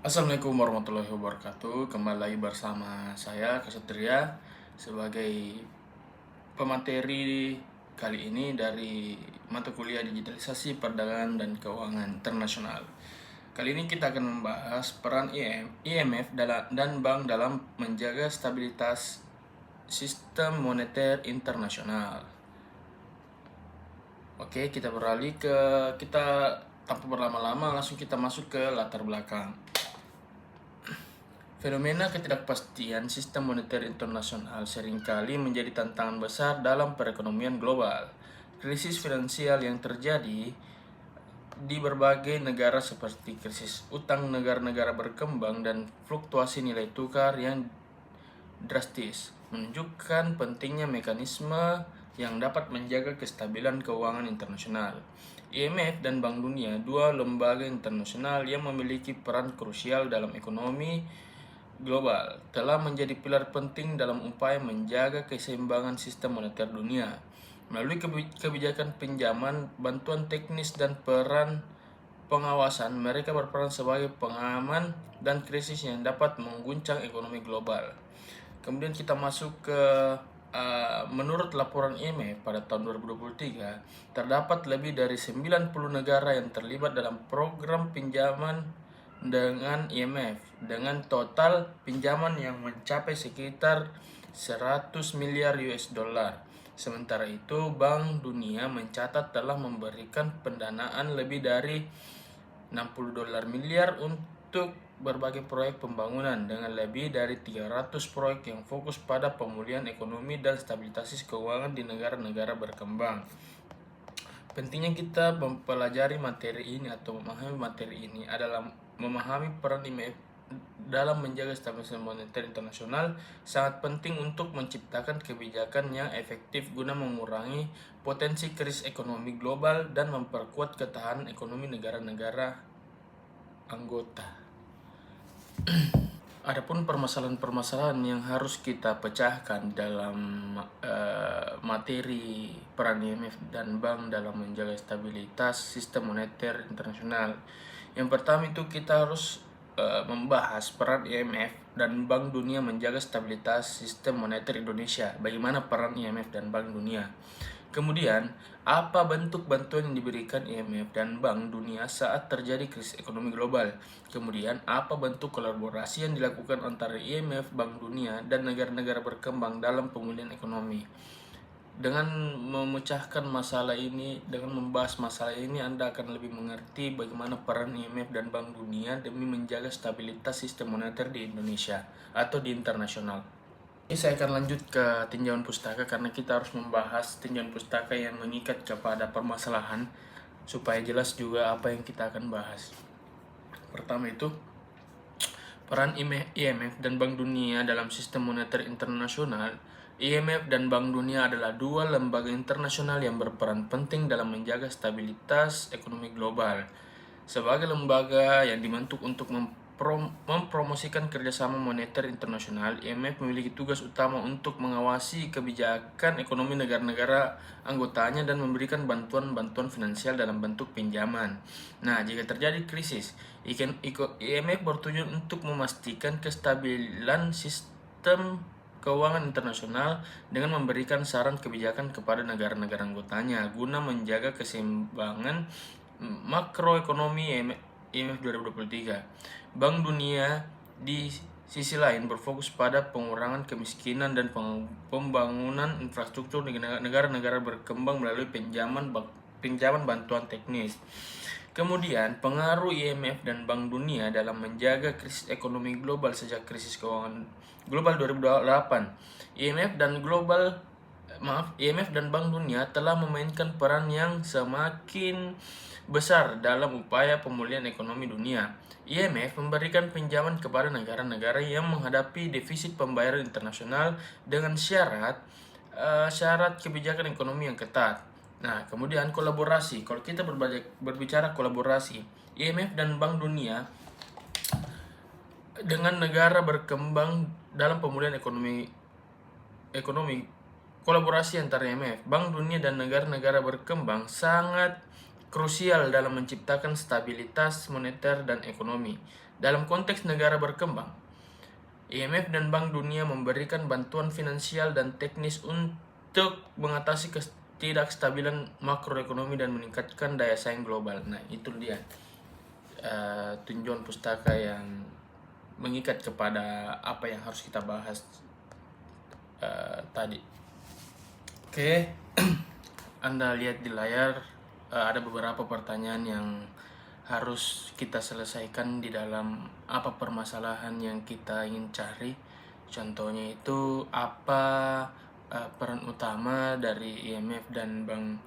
Assalamualaikum warahmatullahi wabarakatuh. Kembali lagi bersama saya Kesatria sebagai pemateri kali ini dari mata kuliah digitalisasi perdagangan dan keuangan internasional. Kali ini kita akan membahas peran IMF dan bank dalam menjaga stabilitas sistem moneter internasional. Oke, kita tanpa berlama-lama langsung kita masuk ke latar belakang. Fenomena ketidakpastian sistem moneter internasional seringkali menjadi tantangan besar dalam perekonomian global. Krisis finansial yang terjadi di berbagai negara seperti krisis utang negara-negara berkembang dan fluktuasi nilai tukar yang drastis menunjukkan pentingnya mekanisme yang dapat menjaga kestabilan keuangan internasional. IMF dan Bank Dunia, dua lembaga internasional yang memiliki peran krusial dalam ekonomi global, telah menjadi pilar penting dalam upaya menjaga keseimbangan sistem moneter dunia. Melalui kebijakan pinjaman, bantuan teknis, dan peran pengawasan, mereka berperan sebagai pengaman dan krisis yang dapat mengguncang ekonomi global. Kemudian kita masuk ke menurut laporan IMF pada tahun 2023, terdapat lebih dari 90 negara yang terlibat dalam program pinjaman dengan IMF dengan total pinjaman yang mencapai sekitar 100 miliar US dollar. Sementara itu, Bank Dunia mencatat telah memberikan pendanaan lebih dari 60 miliar untuk berbagai proyek pembangunan dengan lebih dari 300 proyek yang fokus pada pemulihan ekonomi dan stabilitas keuangan di negara-negara berkembang. Pentingnya kita mempelajari materi ini atau memahami materi ini adalah memahami peran IMF dalam menjaga stabilitas moneter internasional sangat penting untuk menciptakan kebijakan yang efektif guna mengurangi potensi krisis ekonomi global dan memperkuat ketahanan ekonomi negara-negara anggota. Adapun permasalahan-permasalahan yang harus kita pecahkan dalam materi peran IMF dan bank dalam menjaga stabilitas sistem moneter internasional. Yang pertama itu kita harus membahas peran IMF dan Bank Dunia menjaga stabilitas sistem moneter Indonesia. Bagaimana peran IMF dan Bank Dunia? Kemudian, apa bentuk bantuan yang diberikan IMF dan Bank Dunia saat terjadi krisis ekonomi global? Kemudian, apa bentuk kolaborasi yang dilakukan antara IMF, Bank Dunia, dan negara-negara berkembang dalam pemulihan ekonomi? Dengan memecahkan masalah ini, dengan membahas masalah ini, Anda akan lebih mengerti bagaimana peran IMF dan Bank Dunia demi menjaga stabilitas sistem moneter di Indonesia atau di internasional. Ini saya akan lanjut ke tinjauan pustaka karena kita harus membahas tinjauan pustaka yang mengikat kepada permasalahan supaya jelas juga apa yang kita akan bahas. Pertama itu, peran IMF dan Bank Dunia dalam sistem moneter internasional. IMF dan Bank Dunia adalah dua lembaga internasional yang berperan penting dalam menjaga stabilitas ekonomi global. Sebagai lembaga yang dibentuk untuk mempromosikan kerjasama moneter internasional, IMF memiliki tugas utama untuk mengawasi kebijakan ekonomi negara-negara anggotanya dan memberikan bantuan-bantuan finansial dalam bentuk pinjaman. Nah, jika terjadi krisis, IMF bertujuan untuk memastikan kestabilan sistem keuangan internasional dengan memberikan saran kebijakan kepada negara-negara anggotanya guna menjaga keseimbangan makroekonomi IMF 2023. Bank Dunia di sisi lain berfokus pada pengurangan kemiskinan dan pembangunan infrastruktur di negara-negara berkembang melalui pinjaman bantuan teknis. Kemudian, pengaruh IMF dan Bank Dunia dalam menjaga krisis ekonomi global sejak krisis keuangan global 2008. IMF dan Bank Dunia telah memainkan peran yang semakin besar dalam upaya pemulihan ekonomi dunia. IMF memberikan pinjaman kepada negara-negara yang menghadapi defisit pembayaran internasional dengan syarat kebijakan ekonomi yang ketat. Nah, kemudian kolaborasi. Kalau kita berbicara kolaborasi, IMF dan Bank Dunia dengan negara berkembang dalam pemulihan ekonomi, kolaborasi antara IMF, Bank Dunia, dan negara-negara berkembang sangat krusial dalam menciptakan stabilitas moneter dan ekonomi. Dalam konteks negara berkembang, IMF dan Bank Dunia memberikan bantuan finansial dan teknis untuk mengatasi ketidakstabilan makroekonomi dan meningkatkan daya saing global. Nah, itu dia tinjauan pustaka yang mengikat kepada apa yang harus kita bahas tadi. Oke, Anda lihat di layar ada beberapa pertanyaan yang harus kita selesaikan di dalam apa permasalahan yang kita ingin cari. Contohnya itu apa peran utama dari IMF dan Bank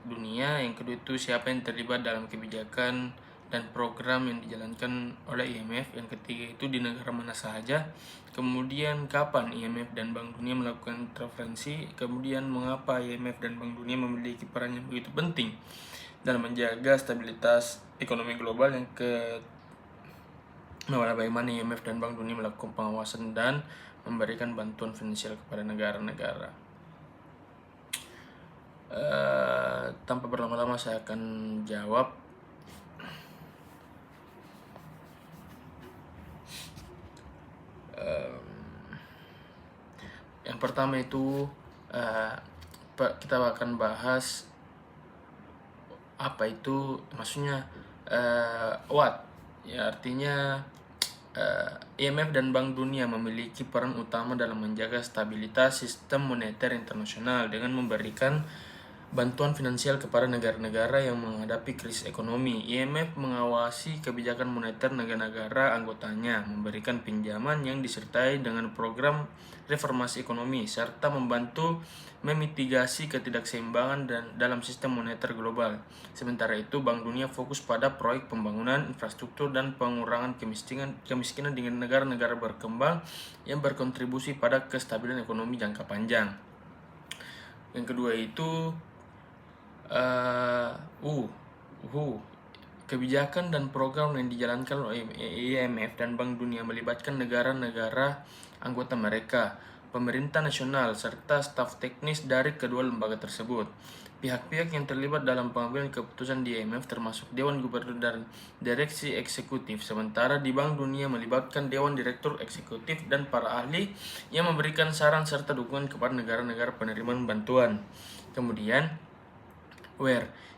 Dunia. Yang kedua itu siapa yang terlibat dalam kebijakan dan program yang dijalankan oleh IMF. Yang ketiga itu di negara mana saja. Kemudian kapan IMF dan Bank Dunia melakukan intervensi. Kemudian mengapa IMF dan Bank Dunia memiliki peran yang begitu penting dalam menjaga stabilitas ekonomi global. Yang bagaimana IMF dan Bank Dunia melakukan pengawasan dan memberikan bantuan finansial kepada negara-negara. Tanpa berlama-lama saya akan jawab. Yang pertama itu kita akan bahas apa itu maksudnya what ya, artinya IMF dan Bank Dunia memiliki peran utama dalam menjaga stabilitas sistem moneter internasional dengan memberikan bantuan finansial kepada negara-negara yang menghadapi krisis ekonomi. IMF mengawasi kebijakan moneter negara-negara anggotanya, memberikan pinjaman yang disertai dengan program reformasi ekonomi, serta membantu memitigasi ketidakseimbangan dalam sistem moneter global. Sementara itu, Bank Dunia fokus pada proyek pembangunan infrastruktur dan pengurangan kemiskinan dengan negara-negara berkembang yang berkontribusi pada kestabilan ekonomi jangka panjang. Yang kedua itu kebijakan dan program yang dijalankan oleh IMF dan Bank Dunia melibatkan negara-negara anggota mereka, pemerintah nasional, serta staf teknis dari kedua lembaga tersebut. Pihak-pihak yang terlibat dalam pengambilan keputusan di IMF termasuk Dewan Gubernur dan Direksi Eksekutif, sementara di Bank Dunia melibatkan Dewan Direktur Eksekutif dan para ahli yang memberikan saran serta dukungan kepada negara-negara penerima bantuan. Kemudian,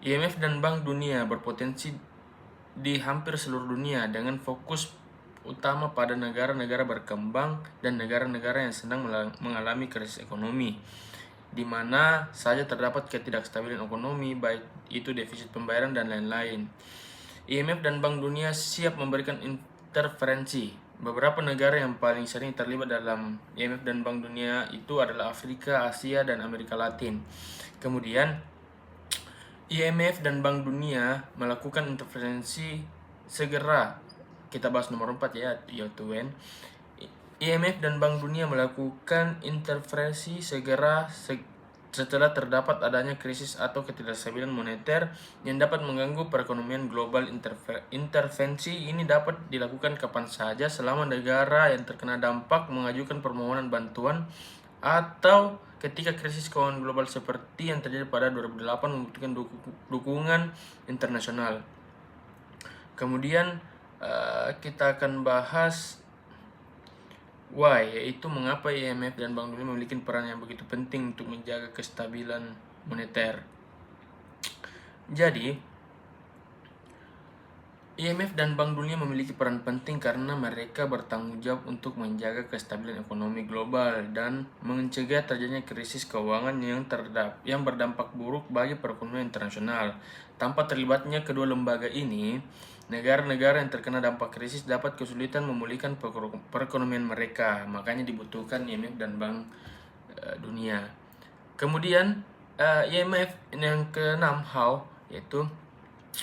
IMF dan Bank Dunia berpotensi di hampir seluruh dunia dengan fokus utama pada negara-negara berkembang dan negara-negara yang sedang mengalami krisis ekonomi, di mana saja terdapat ketidakstabilan ekonomi, baik itu defisit pembayaran dan lain-lain. IMF dan Bank Dunia siap memberikan intervensi. Beberapa negara yang paling sering terlibat dalam IMF dan Bank Dunia itu adalah Afrika, Asia, dan Amerika Latin. Kemudian IMF dan Bank Dunia melakukan intervensi segera. Kita bahas nomor 4 ya, Youtuen. IMF dan Bank Dunia melakukan intervensi segera setelah terdapat adanya krisis atau ketidakstabilan moneter yang dapat mengganggu perekonomian global. Intervensi ini dapat dilakukan kapan saja selama negara yang terkena dampak mengajukan permohonan bantuan atau ketika krisis keuangan global seperti yang terjadi pada 2008 membutuhkan dukungan internasional. Kemudian kita akan bahas why, yaitu mengapa IMF dan Bank Dunia memiliki peran yang begitu penting untuk menjaga kestabilan moneter. Jadi, IMF dan Bank Dunia memiliki peran penting karena mereka bertanggung jawab untuk menjaga kestabilan ekonomi global dan mencegah terjadinya krisis keuangan yang berdampak buruk bagi perekonomian internasional. Tanpa terlibatnya kedua lembaga ini, negara-negara yang terkena dampak krisis dapat kesulitan memulihkan perekonomian mereka. Makanya dibutuhkan IMF dan Bank Dunia. Kemudian IMF yang keenam, how, yaitu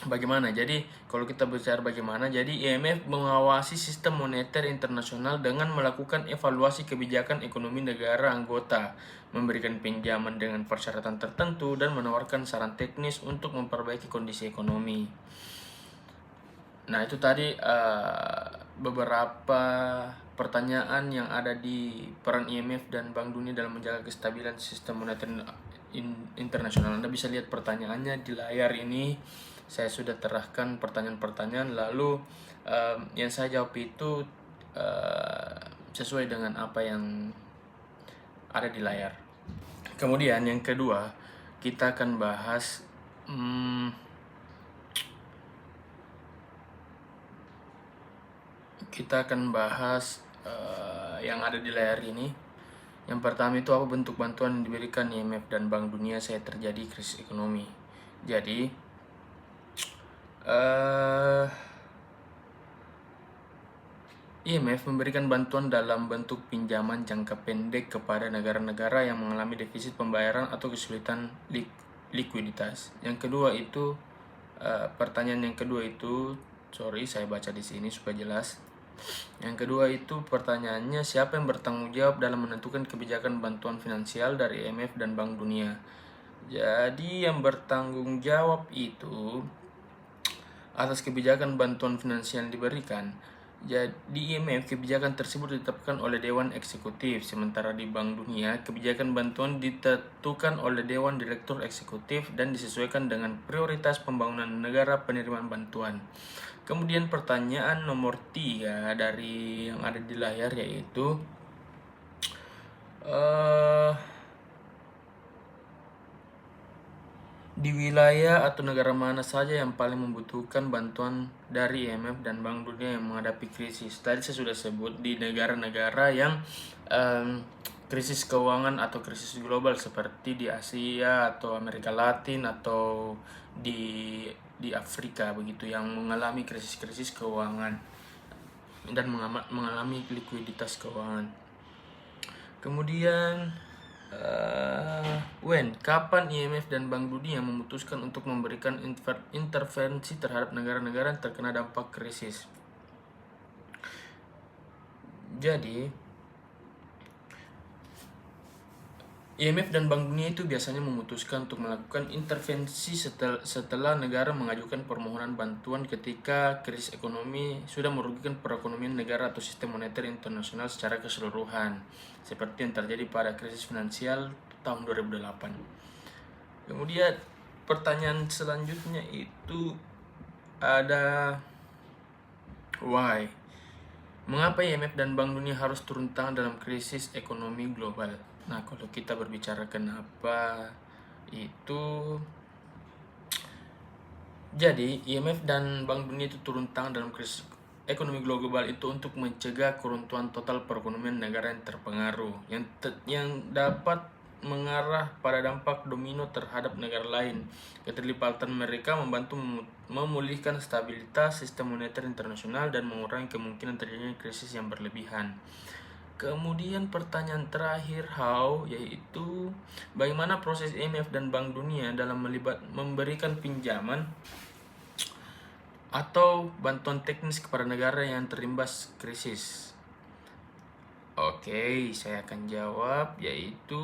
bagaimana. Jadi kalau kita bicara bagaimana, jadi IMF mengawasi sistem moneter internasional dengan melakukan evaluasi kebijakan ekonomi negara anggota, memberikan pinjaman dengan persyaratan tertentu, dan menawarkan saran teknis untuk memperbaiki kondisi ekonomi. Nah, itu tadi beberapa pertanyaan yang ada di peran IMF dan Bank Dunia dalam menjaga kestabilan sistem moneter internasional. Anda bisa lihat pertanyaannya di layar ini. saya sudah terahkan pertanyaan-pertanyaan, lalu yang saya jawab itu sesuai dengan apa yang ada di layar. Kemudian yang kedua, kita akan bahas yang ada di layar ini. Yang pertama itu, apa bentuk bantuan yang diberikan IMF dan Bank Dunia saat terjadi krisis ekonomi. Jadi IMF memberikan bantuan dalam bentuk pinjaman jangka pendek kepada negara-negara yang mengalami defisit pembayaran atau kesulitan likuiditas. Yang kedua itu, pertanyaan yang kedua itu, sorry saya baca di sini supaya jelas. Yang kedua itu pertanyaannya, siapa yang bertanggung jawab dalam menentukan kebijakan bantuan finansial dari IMF dan Bank Dunia? Jadi yang bertanggung jawab itu atas kebijakan bantuan finansial yang diberikan. Jadi IMF, kebijakan tersebut ditetapkan oleh Dewan Eksekutif, sementara di Bank Dunia kebijakan bantuan ditentukan oleh Dewan Direktur Eksekutif dan disesuaikan dengan prioritas pembangunan negara penerimaan bantuan. Kemudian pertanyaan nomor 3 dari yang ada di layar yaitu di wilayah atau negara mana saja yang paling membutuhkan bantuan dari IMF dan Bank Dunia yang menghadapi krisis. Tadi saya sudah sebut di negara-negara yang krisis keuangan atau krisis global seperti di Asia atau Amerika Latin atau di Afrika begitu, yang mengalami krisis-krisis keuangan dan mengalami likuiditas keuangan. Kemudian kapan IMF dan Bank Dunia memutuskan untuk memberikan intervensi terhadap negara-negara yang terkena dampak krisis? Jadi IMF dan Bank Dunia itu biasanya memutuskan untuk melakukan intervensi setelah negara mengajukan permohonan bantuan ketika krisis ekonomi sudah merugikan perekonomian negara atau sistem moneter internasional secara keseluruhan, seperti yang terjadi pada krisis finansial tahun 2008. Kemudian pertanyaan selanjutnya itu ada, why? Mengapa IMF dan Bank Dunia harus turun tangan dalam krisis ekonomi global? Nah, kalau kita berbicara kenapa itu, jadi IMF dan Bank Dunia itu turun tangan dalam krisis ekonomi global itu untuk mencegah keruntuhan total perekonomian negara yang terpengaruh, yang dapat mengarah pada dampak domino terhadap negara lain. Keterlibatan mereka membantu memulihkan stabilitas sistem moneter internasional dan mengurangi kemungkinan terjadinya krisis yang berlebihan. Kemudian pertanyaan terakhir, how, yaitu bagaimana proses IMF dan Bank Dunia dalam memberikan pinjaman atau bantuan teknis kepada negara yang terimbas krisis. Oke, saya akan jawab, yaitu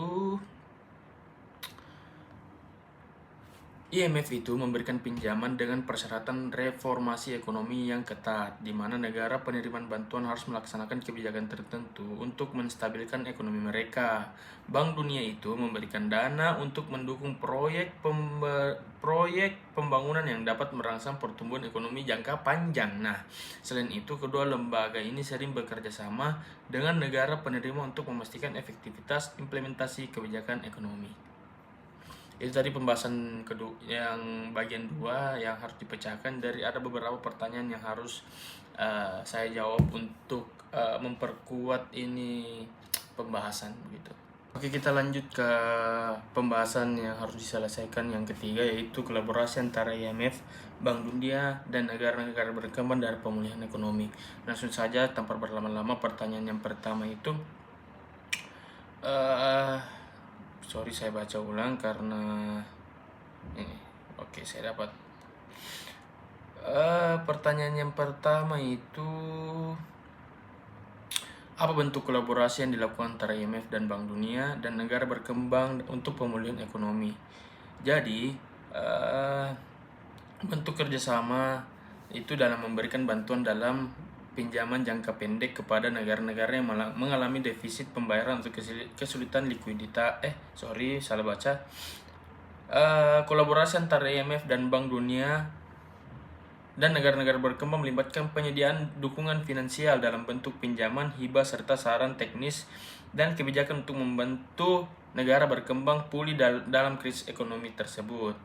IMF itu memberikan pinjaman dengan persyaratan reformasi ekonomi yang ketat, di mana negara penerimaan bantuan harus melaksanakan kebijakan tertentu untuk menstabilkan ekonomi mereka. Bank Dunia itu memberikan dana untuk mendukung proyek pembangunan yang dapat merangsang pertumbuhan ekonomi jangka panjang. Nah, selain itu, kedua lembaga ini sering bekerja sama dengan negara penerima untuk memastikan efektivitas implementasi kebijakan ekonomi. Itu tadi pembahasan kedua, yang bagian 2 yang harus dipecahkan dari ada beberapa pertanyaan yang harus saya jawab untuk memperkuat ini pembahasan begitu. Oke, kita lanjut ke pembahasan yang harus diselesaikan yang ketiga, yaitu kolaborasi antara IMF, Bank Dunia, dan negara-negara berkembang dari pemulihan ekonomi. Langsung saja tanpa berlama-lama, pertanyaan yang pertama itu sorry saya baca ulang karena ini. Oke, saya dapat. Pertanyaan yang pertama itu, apa bentuk kolaborasi yang dilakukan antara IMF dan Bank Dunia dan negara berkembang untuk pemulihan ekonomi? Jadi bentuk kerjasama itu dalam memberikan bantuan dalam pinjaman jangka pendek kepada negara-negara yang mengalami defisit pembayaran atau kesulitan likuiditas. Salah baca. Kolaborasi antara IMF dan Bank Dunia dan negara-negara berkembang melibatkan penyediaan dukungan finansial dalam bentuk pinjaman, hibah, serta saran teknis dan kebijakan untuk membantu negara berkembang pulih dalam krisis ekonomi tersebut.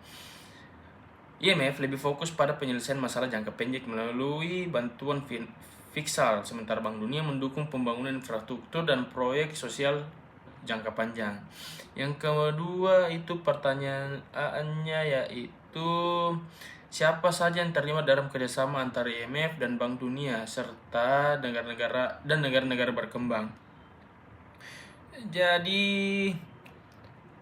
IMF lebih fokus pada penyelesaian masalah jangka pendek melalui bantuan fiskal, sementara Bank Dunia mendukung pembangunan infrastruktur dan proyek sosial jangka panjang. Yang kedua itu pertanyaannya yaitu siapa saja yang terlibat dalam kerjasama antara IMF dan Bank Dunia serta negara-negara berkembang. Jadi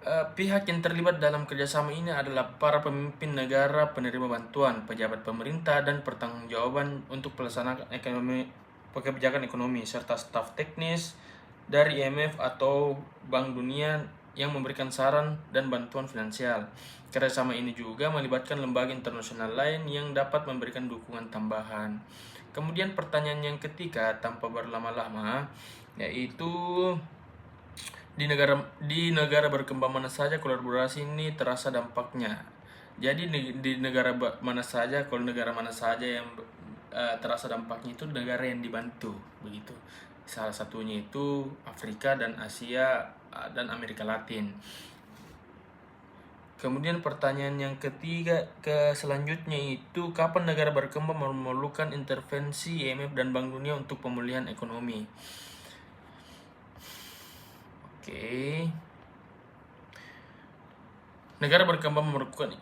pihak yang terlibat dalam kerjasama ini adalah para pemimpin negara, penerima bantuan, pejabat pemerintah, dan pertanggungjawaban untuk pelaksanaan kebijakan ekonomi, serta staf teknis dari IMF atau Bank Dunia yang memberikan saran dan bantuan finansial. Kerjasama ini juga melibatkan lembaga internasional lain yang dapat memberikan dukungan tambahan. Kemudian pertanyaan yang ketiga, tanpa berlama-lama, yaitu di negara berkembang mana saja kolaborasi ini terasa dampaknya. Jadi di negara mana saja, kalau negara mana saja yang terasa dampaknya itu negara yang dibantu, begitu. Salah satunya itu Afrika dan Asia dan Amerika Latin. Kemudian pertanyaan yang ketiga selanjutnya itu kapan negara berkembang memerlukan intervensi IMF dan Bank Dunia untuk pemulihan ekonomi. Negara berkembang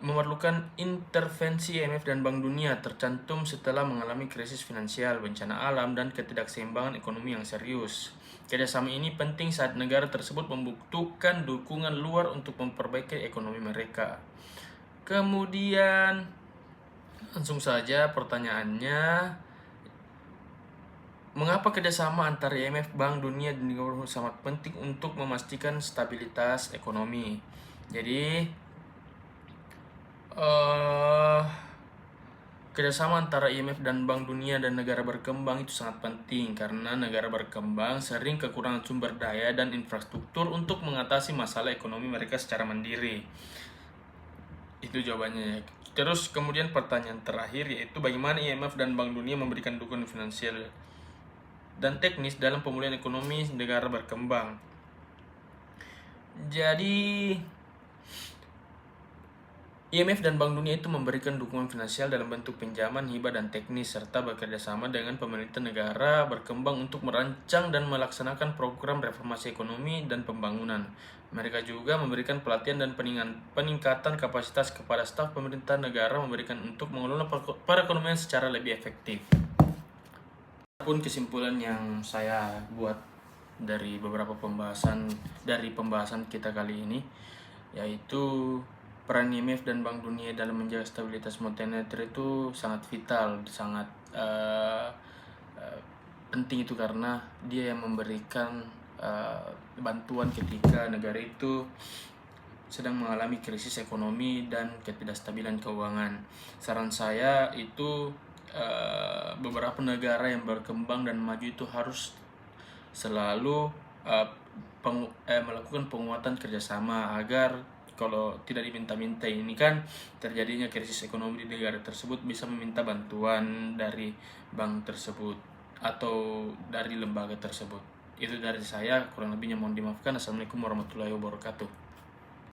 memerlukan intervensi IMF dan Bank Dunia tercantum setelah mengalami krisis finansial, bencana alam, dan ketidakseimbangan ekonomi yang serius. Kerjasama ini penting saat negara tersebut membutuhkan dukungan luar untuk memperbaiki ekonomi mereka. Kemudian, langsung saja pertanyaannya, mengapa kerjasama antara IMF, Bank Dunia, dan negara sangat penting untuk memastikan stabilitas ekonomi? Jadi, kerjasama antara IMF dan Bank Dunia dan negara berkembang itu sangat penting karena negara berkembang sering kekurangan sumber daya dan infrastruktur untuk mengatasi masalah ekonomi mereka secara mandiri. Itu jawabannya. Terus kemudian pertanyaan terakhir yaitu bagaimana IMF dan Bank Dunia memberikan dukungan finansial dan teknis dalam pemulihan ekonomi negara berkembang. Jadi IMF dan Bank Dunia itu memberikan dukungan finansial dalam bentuk pinjaman, hibah, dan teknis serta bekerja sama dengan pemerintah negara berkembang untuk merancang dan melaksanakan program reformasi ekonomi dan pembangunan. Mereka juga memberikan pelatihan dan peningkatan kapasitas kepada staf pemerintah negara memberikan untuk mengelola perekonomian secara lebih efektif. Pun kesimpulan yang saya buat dari beberapa pembahasan kita kali ini yaitu peran IMF dan Bank Dunia dalam menjaga stabilitas moneter itu sangat vital, sangat penting itu karena dia yang memberikan bantuan ketika negara itu sedang mengalami krisis ekonomi dan ketidakstabilan keuangan. Saran saya itu beberapa negara yang berkembang dan maju itu harus selalu melakukan penguatan kerjasama agar kalau tidak diminta-minta ini kan terjadinya krisis ekonomi di negara tersebut bisa meminta bantuan dari bank tersebut atau dari lembaga tersebut. Itu dari saya, kurang lebihnya mohon dimaafkan. Assalamualaikum warahmatullahi wabarakatuh.